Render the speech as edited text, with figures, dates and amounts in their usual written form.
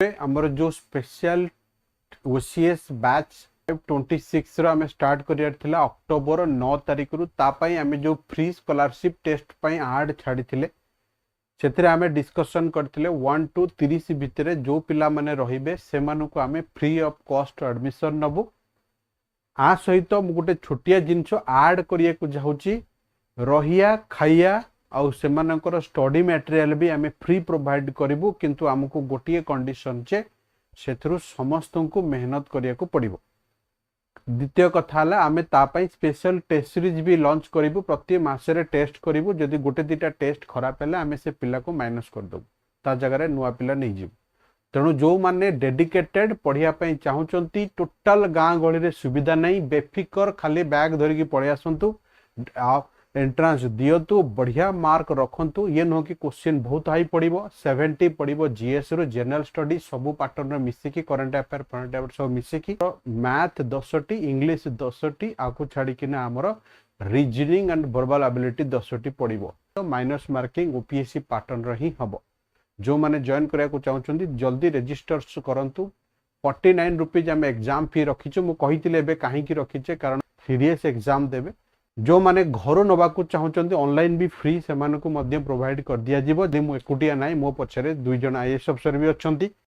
आमर जो special OCS batch 26 रो आमे स्टार्ट करियर थिला अक्टोबर 9 तारिख रु तापाई आमे जो फ्री स्कॉलरशिप टेस्ट पई आड छाडी थिले सेथिरे आमे डिस्कशन करथिले 1 टू 30 भितरे जो पिला माने रहिबे से मानको आमे फ्री ऑफ कॉस्ट एडमिशन नबु आ सहित मु गोटे छोटिया जिंस ऐड करिया को जाउची रहिया खाइया आउ सेमानकर स्टडी मटेरियल भी आमे फ्री प्रोवाइड करिवु किंतु हमको गोटिए कंडीशन जे सेथरु समस्त को मेहनत करिया को पड़िबो। द्वितीय कथा हला आमे तापाई स्पेशल टेस्ट सीरीज भी लॉन्च करिवु प्रति मासरे टेस्ट करिवु जदि गोटे दिटा टेस्ट खराब हेले आमे से पिला को माइनस कर दबु ता जगह रे नुवा पिला नै जिवु तेणु जो माने डेडिकेटेड पढ़िया पई चाहुचंती टोटल गां गळी रे सुविधा नै बेफिकर खाली बैग धरि की पढ़ि आसंतु एंट्रांस दियतु बढ़िया मार्क रखंतु ये नो कि क्वेश्चन बहुत हाई पड़िबो 70 पड़िबो जीएस रो जनरल स्टडी सब पैटर्न रे मिसी की करंट अफेयर सब मिसी की मैथ 10टी इंग्लिश 10टी आकु छाडी किना हमर रीजनिंग एंड वर्बल एबिलिटी 10टी पड़िबो तो माइनस मार्किंग ओपीएससी पैटर्न रे ही हबो। जो माने जॉइन करिया को चाहुचंती जल्दी रजिस्टर करंतु 49 रुपीज हम एग्जाम फी रखिछु मु कहितिले बे काहे की रखिचे कारण सीरियस एग्जाम देबे जो माने घर नबा को चाहुचंती ऑनलाइन भी फ्री से मानको मध्य प्रोवाइड कर दिया जिवो जे मु एकुटिया नाइ मो पछरे दुई जण आईएएस अफसर भी अछंती।